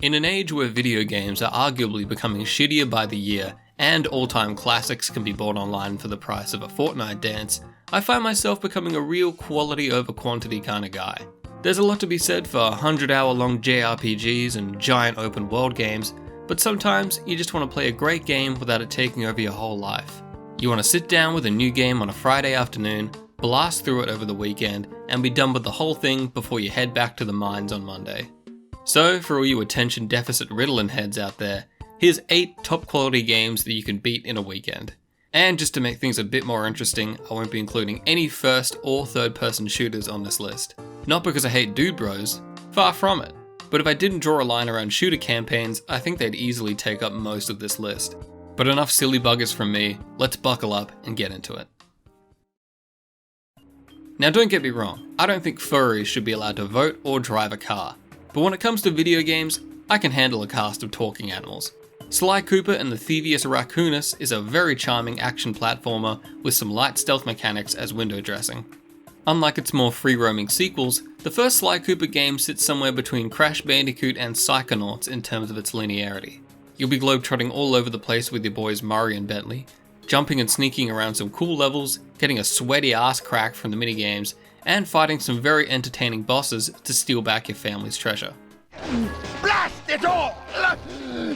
In an age where video games are arguably becoming shittier by the year, and all-time classics can be bought online for the price of a Fortnite dance, I find myself becoming a real quality over quantity kind of guy. There's a lot to be said for 100-hour-long JRPGs and giant open world games, but sometimes you just want to play a great game without it taking over your whole life. You want to sit down with a new game on a Friday afternoon, blast through it over the weekend, and be done with the whole thing before you head back to the mines on Monday. So, for all you attention deficit Ritalin heads out there, here's 8 top quality games that you can beat in a weekend. And just to make things a bit more interesting, I won't be including any first or third person shooters on this list. Not because I hate dude bros, far from it. But if I didn't draw a line around shooter campaigns, I think they'd easily take up most of this list. But enough silly buggers from me, let's buckle up and get into it. Now don't get me wrong, I don't think furries should be allowed to vote or drive a car. But when it comes to video games, I can handle a cast of talking animals. Sly Cooper and the Thievius Raccoonus is a very charming action platformer with some light stealth mechanics as window dressing. Unlike its more free-roaming sequels, the first Sly Cooper game sits somewhere between Crash Bandicoot and Psychonauts in terms of its linearity. You'll be globetrotting all over the place with your boys Murray and Bentley, jumping and sneaking around some cool levels, getting a sweaty ass crack from the minigames, and fighting some very entertaining bosses to steal back your family's treasure. Blast it all!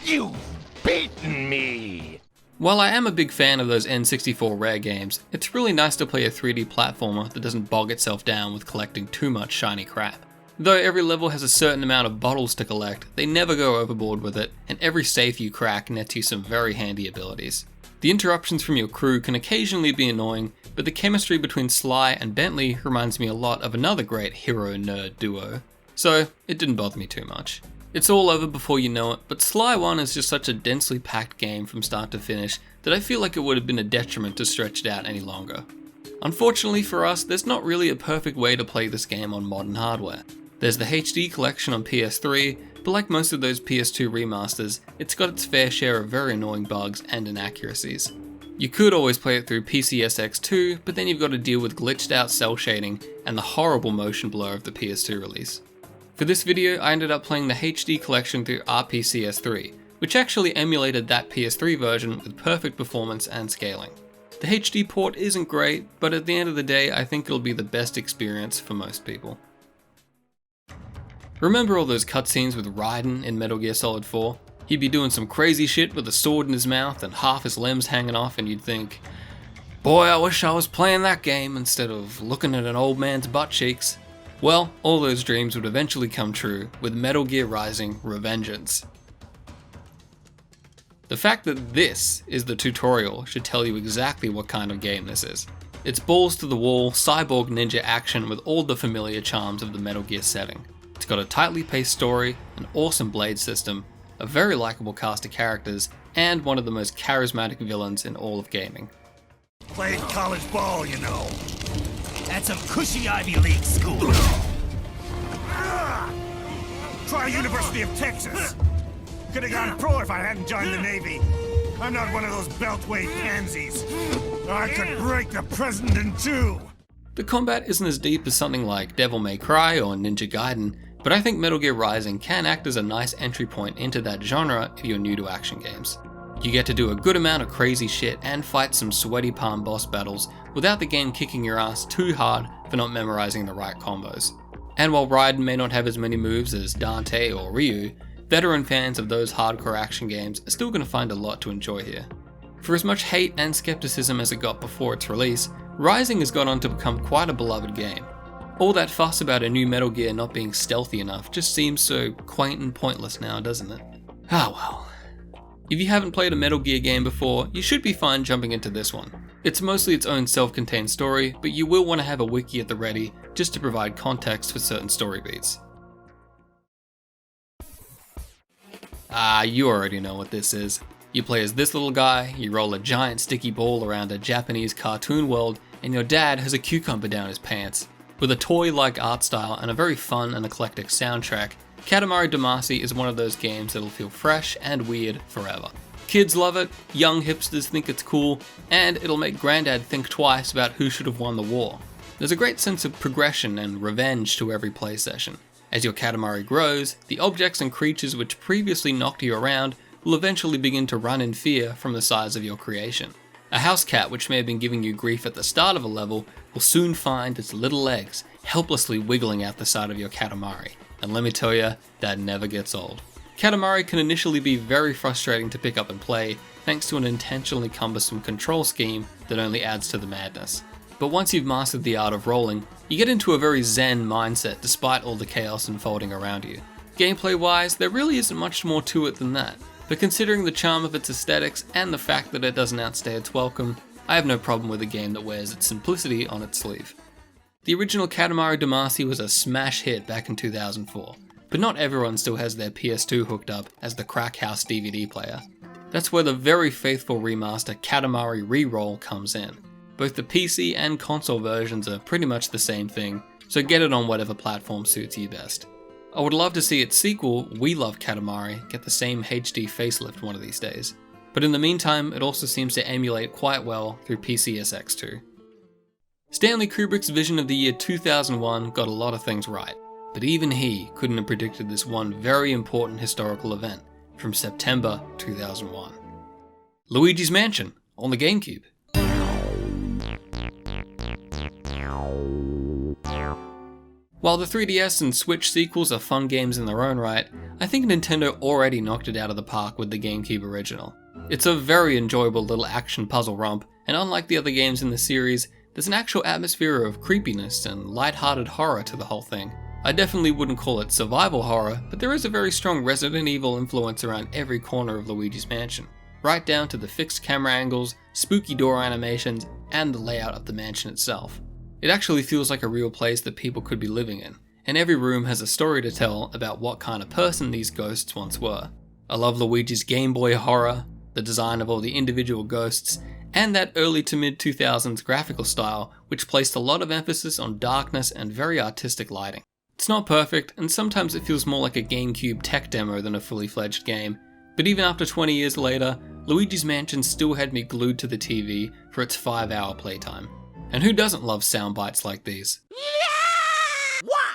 You've beaten me! While I am a big fan of those N64 Rare games, it's really nice to play a 3D platformer that doesn't bog itself down with collecting too much shiny crap. Though every level has a certain amount of bottles to collect, they never go overboard with it, and every safe you crack nets you some very handy abilities. The interruptions from your crew can occasionally be annoying, but the chemistry between Sly and Bentley reminds me a lot of another great hero-nerd duo, so it didn't bother me too much. It's all over before you know it, but Sly 1 is just such a densely packed game from start to finish that I feel like it would have been a detriment to stretch it out any longer. Unfortunately for us, there's not really a perfect way to play this game on modern hardware. There's the HD collection on PS3, but like most of those PS2 remasters, it's got its fair share of very annoying bugs and inaccuracies. You could always play it through PCSX2, but then you've got to deal with glitched out cell shading and the horrible motion blur of the PS2 release. For this video, I ended up playing the HD collection through RPCS3, which actually emulated that PS3 version with perfect performance and scaling. The HD port isn't great, but at the end of the day, I think it'll be the best experience for most people. Remember all those cutscenes with Raiden in Metal Gear Solid 4? He'd be doing some crazy shit with a sword in his mouth and half his limbs hanging off, and you'd think, boy, I wish I was playing that game instead of looking at an old man's butt cheeks. Well, all those dreams would eventually come true with Metal Gear Rising: Revengeance. The fact that this is the tutorial should tell you exactly what kind of game this is. It's balls to the wall, cyborg ninja action with all the familiar charms of the Metal Gear setting. It's got a tightly paced story, an awesome blade system, a very likable cast of characters, and one of the most charismatic villains in all of gaming. Played college ball, you know. At some cushy Ivy League school. Try University of Texas. Could have gone pro if I hadn't joined the Navy. I'm not one of those beltway pansies. I could break the president in two. The combat isn't as deep as something like Devil May Cry or Ninja Gaiden, but I think Metal Gear Rising can act as a nice entry point into that genre if you're new to action games. You get to do a good amount of crazy shit and fight some sweaty palm boss battles without the game kicking your ass too hard for not memorizing the right combos. And while Raiden may not have as many moves as Dante or Ryu, veteran fans of those hardcore action games are still going to find a lot to enjoy here. For as much hate and skepticism as it got before its release, Rising has gone on to become quite a beloved game. All that fuss about a new Metal Gear not being stealthy enough just seems so quaint and pointless now, doesn't it? Ah well. If you haven't played a Metal Gear game before, you should be fine jumping into this one. It's mostly its own self-contained story, but you will want to have a wiki at the ready just to provide context for certain story beats. You already know what this is. You play as this little guy, you roll a giant sticky ball around a Japanese cartoon world, and your dad has a cucumber down his pants. With a toy-like art style and a very fun and eclectic soundtrack, Katamari Damacy is one of those games that'll feel fresh and weird forever. Kids love it, young hipsters think it's cool, and it'll make Granddad think twice about who should have won the war. There's a great sense of progression and revenge to every play session. As your Katamari grows, the objects and creatures which previously knocked you around will eventually begin to run in fear from the size of your creation. A house cat which may have been giving you grief at the start of a level will soon find its little legs helplessly wiggling out the side of your Katamari, and let me tell you, that never gets old. Katamari can initially be very frustrating to pick up and play, thanks to an intentionally cumbersome control scheme that only adds to the madness. But once you've mastered the art of rolling, you get into a very zen mindset despite all the chaos unfolding around you. Gameplay wise, there really isn't much more to it than that, but considering the charm of its aesthetics and the fact that it doesn't outstay its welcome, I have no problem with a game that wears its simplicity on its sleeve. The original Katamari Damacy was a smash hit back in 2004, but not everyone still has their PS2 hooked up as the Crack House DVD player. That's where the very faithful remaster Katamari Reroll comes in. Both the PC and console versions are pretty much the same thing, so get it on whatever platform suits you best. I would love to see its sequel, We Love Katamari, get the same HD facelift one of these days. But in the meantime, it also seems to emulate quite well through PCSX too. Stanley Kubrick's vision of the year 2001 got a lot of things right, but even he couldn't have predicted this one very important historical event from September 2001. Luigi's Mansion on the GameCube. While the 3DS and Switch sequels are fun games in their own right, I think Nintendo already knocked it out of the park with the GameCube original. It's a very enjoyable little action puzzle romp, and unlike the other games in the series, there's an actual atmosphere of creepiness and light-hearted horror to the whole thing. I definitely wouldn't call it survival horror, but there is a very strong Resident Evil influence around every corner of Luigi's Mansion, right down to the fixed camera angles, spooky door animations, and the layout of the mansion itself. It actually feels like a real place that people could be living in, and every room has a story to tell about what kind of person these ghosts once were. I love Luigi's Game Boy horror, the design of all the individual ghosts, and that early to mid 2000s graphical style which placed a lot of emphasis on darkness and very artistic lighting. It's not perfect, and sometimes it feels more like a GameCube tech demo than a fully fledged game, but even after 20 years later, Luigi's Mansion still had me glued to the TV for its 5-hour playtime. And who doesn't love sound bites like these?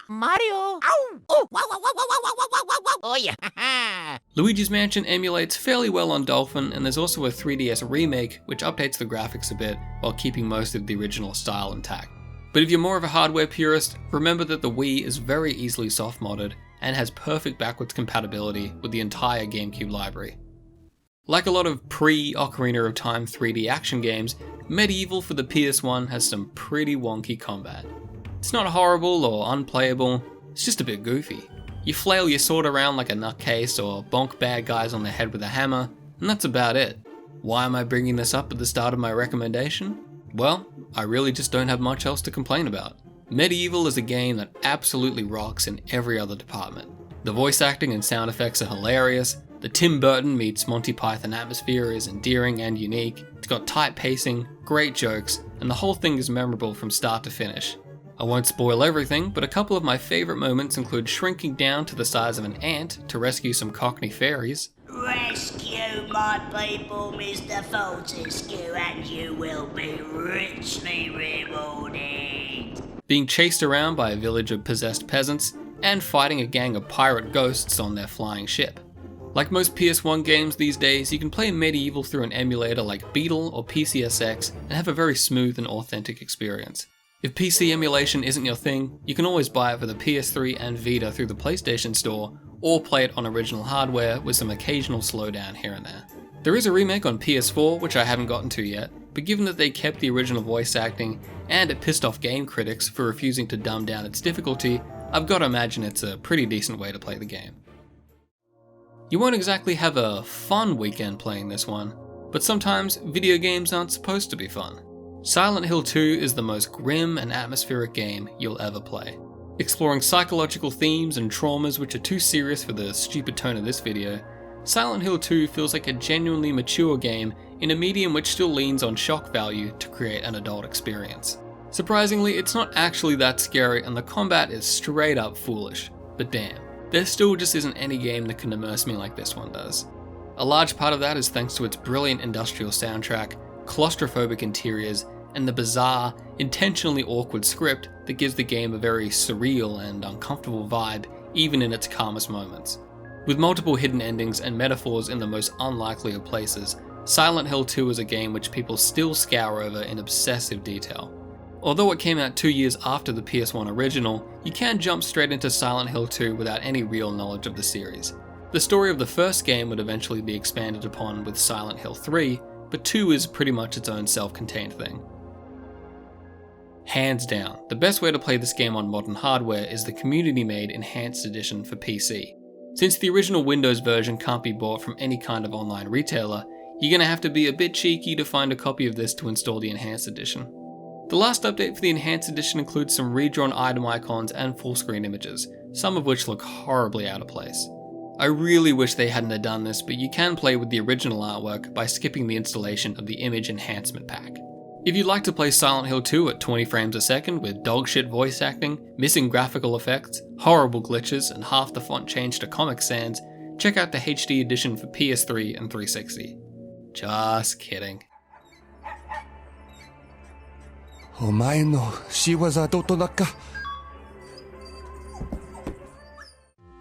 Mario! Ow! Oh, wow, wow, wow, wow, wow, wow, wow, wow, wow. Oh yeah! Luigi's Mansion emulates fairly well on Dolphin, and there's also a 3DS remake which updates the graphics a bit while keeping most of the original style intact. But if you're more of a hardware purist, remember that the Wii is very easily soft-modded and has perfect backwards compatibility with the entire GameCube library. Like a lot of pre-Ocarina of Time 3D action games, MediEvil for the PS1 has some pretty wonky combat. It's not horrible or unplayable, it's just a bit goofy. You flail your sword around like a nutcase or bonk bad guys on the head with a hammer, and that's about it. Why am I bringing this up at the start of my recommendation? Well, I really just don't have much else to complain about. MediEvil is a game that absolutely rocks in every other department. The voice acting and sound effects are hilarious, the Tim Burton meets Monty Python atmosphere is endearing and unique, it's got tight pacing, great jokes, and the whole thing is memorable from start to finish. I won't spoil everything, but a couple of my favourite moments include shrinking down to the size of an ant to rescue some Cockney fairies. Rescue my people, Mr. Fortescue, and you will be richly rewarded. Being chased around by a village of possessed peasants, and fighting a gang of pirate ghosts on their flying ship. Like most PS1 games these days, you can play MediEvil through an emulator like Beetle or PCSX and have a very smooth and authentic experience. If PC emulation isn't your thing, you can always buy it for the PS3 and Vita through the PlayStation Store, or play it on original hardware with some occasional slowdown here and there. There is a remake on PS4, which I haven't gotten to yet, but given that they kept the original voice acting, and it pissed off game critics for refusing to dumb down its difficulty, I've got to imagine it's a pretty decent way to play the game. You won't exactly have a fun weekend playing this one, but sometimes video games aren't supposed to be fun. Silent Hill 2 is the most grim and atmospheric game you'll ever play. Exploring psychological themes and traumas which are too serious for the stupid tone of this video, Silent Hill 2 feels like a genuinely mature game in a medium which still leans on shock value to create an adult experience. Surprisingly, it's not actually that scary and the combat is straight up foolish, but damn, there still just isn't any game that can immerse me like this one does. A large part of that is thanks to its brilliant industrial soundtrack, claustrophobic interiors, and the bizarre, intentionally awkward script that gives the game a very surreal and uncomfortable vibe even in its calmest moments. With multiple hidden endings and metaphors in the most unlikely of places, Silent Hill 2 is a game which people still scour over in obsessive detail. Although it came out 2 years after the PS1 original, you can jump straight into Silent Hill 2 without any real knowledge of the series. The story of the first game would eventually be expanded upon with Silent Hill 3, but 2 is pretty much its own self-contained thing. Hands down, the best way to play this game on modern hardware is the community-made Enhanced Edition for PC. Since the original Windows version can't be bought from any kind of online retailer, you're gonna have to be a bit cheeky to find a copy of this to install the Enhanced Edition. The last update for the Enhanced Edition includes some redrawn item icons and full-screen images, some of which look horribly out of place. I really wish they hadn't have done this, but you can play with the original artwork by skipping the installation of the Image Enhancement Pack. If you'd like to play Silent Hill 2 at 20 frames a second with dogshit voice acting, missing graphical effects, horrible glitches, and half the font changed to Comic Sans, check out the HD edition for PS3 and 360. Just kidding. お前の仕業ととだか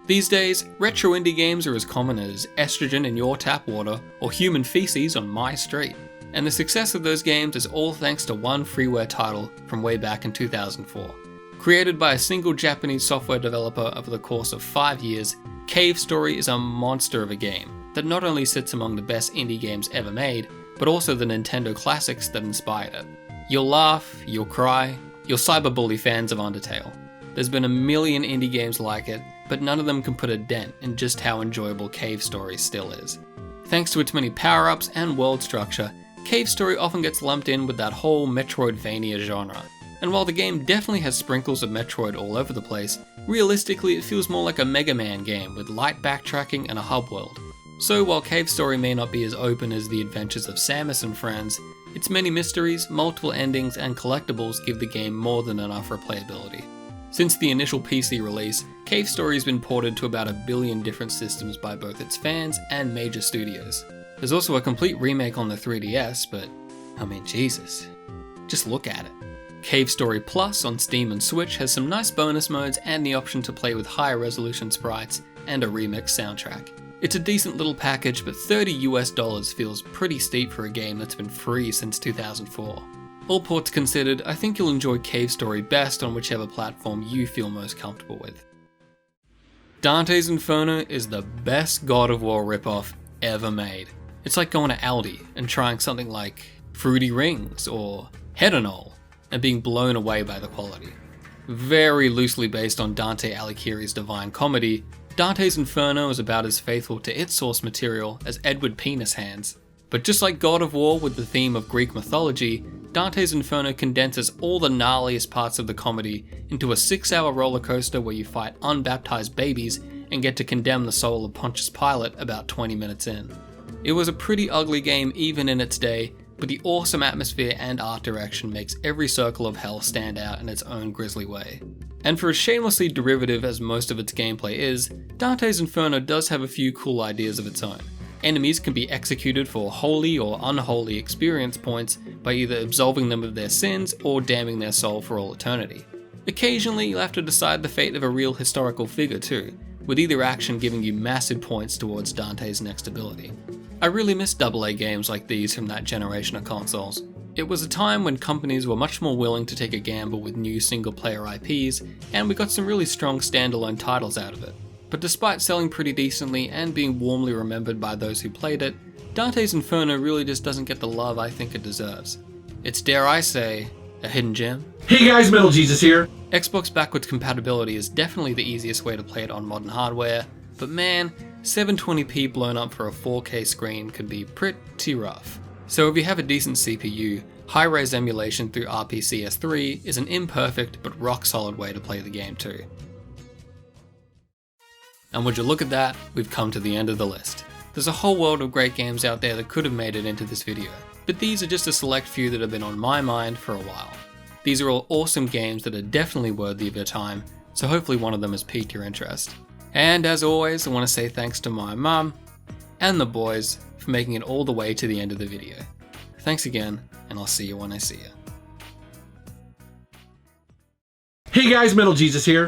These days, retro indie games are as common as estrogen in your tap water or human feces on my street. And the success of those games is all thanks to one freeware title from way back in 2004. Created by a single Japanese software developer over the course of 5 years, Cave Story is a monster of a game that not only sits among the best indie games ever made, but also the Nintendo classics that inspired it. You'll laugh, you'll cry, you'll cyberbully fans of Undertale. There's been a million indie games like it, but none of them can put a dent in just how enjoyable Cave Story still is. Thanks to its many power-ups and world structure, Cave Story often gets lumped in with that whole Metroidvania genre. And while the game definitely has sprinkles of Metroid all over the place, realistically it feels more like a Mega Man game with light backtracking and a hub world. So while Cave Story may not be as open as the adventures of Samus and friends, its many mysteries, multiple endings, and collectibles give the game more than enough replayability. Since the initial PC release, Cave Story has been ported to about 1 billion different systems by both its fans and major studios. There's also a complete remake on the 3DS, but I mean, Jesus, just look at it. Cave Story Plus on Steam and Switch has some nice bonus modes and the option to play with higher resolution sprites and a remixed soundtrack. It's a decent little package, but $30 feels pretty steep for a game that's been free since 2004. All ports considered, I think you'll enjoy Cave Story best on whichever platform you feel most comfortable with. Dante's Inferno is the best God of War ripoff ever made. It's like going to Aldi and trying something like Fruity Rings or Hedonol and being blown away by the quality. Very loosely based on Dante Alighieri's Divine Comedy, Dante's Inferno is about as faithful to its source material as Edward Penis Hands. But just like God of War with the theme of Greek mythology, Dante's Inferno condenses all the gnarliest parts of the comedy into a 6-hour roller coaster where you fight unbaptized babies and get to condemn the soul of Pontius Pilate about 20 minutes in. It was a pretty ugly game even in its day, but the awesome atmosphere and art direction makes every circle of hell stand out in its own grisly way. And for as shamelessly derivative as most of its gameplay is, Dante's Inferno does have a few cool ideas of its own. Enemies can be executed for holy or unholy experience points by either absolving them of their sins or damning their soul for all eternity. Occasionally you'll have to decide the fate of a real historical figure too, with either action giving you massive points towards Dante's next ability. I really miss AA games like these from that generation of consoles. It was a time when companies were much more willing to take a gamble with new single-player IPs, and we got some really strong standalone titles out of it. But despite selling pretty decently and being warmly remembered by those who played it, Dante's Inferno really just doesn't get the love I think it deserves. It's, dare I say, a hidden gem. Hey guys, Metal Jesus here! Xbox backwards compatibility is definitely the easiest way to play it on modern hardware, but man, 720p blown up for a 4K screen can be pretty rough. So if you have a decent CPU, high-res emulation through RPCS3 is an imperfect but rock-solid way to play the game too. And would you look at that, we've come to the end of the list. There's a whole world of great games out there that could have made it into this video, but these are just a select few that have been on my mind for a while. These are all awesome games that are definitely worthy of your time, so hopefully one of them has piqued your interest. And as always, I want to say thanks to my mum and the boys for making it all the way to the end of the video. Thanks again, and I'll see you when I see you. Hey guys, Metal Jesus here!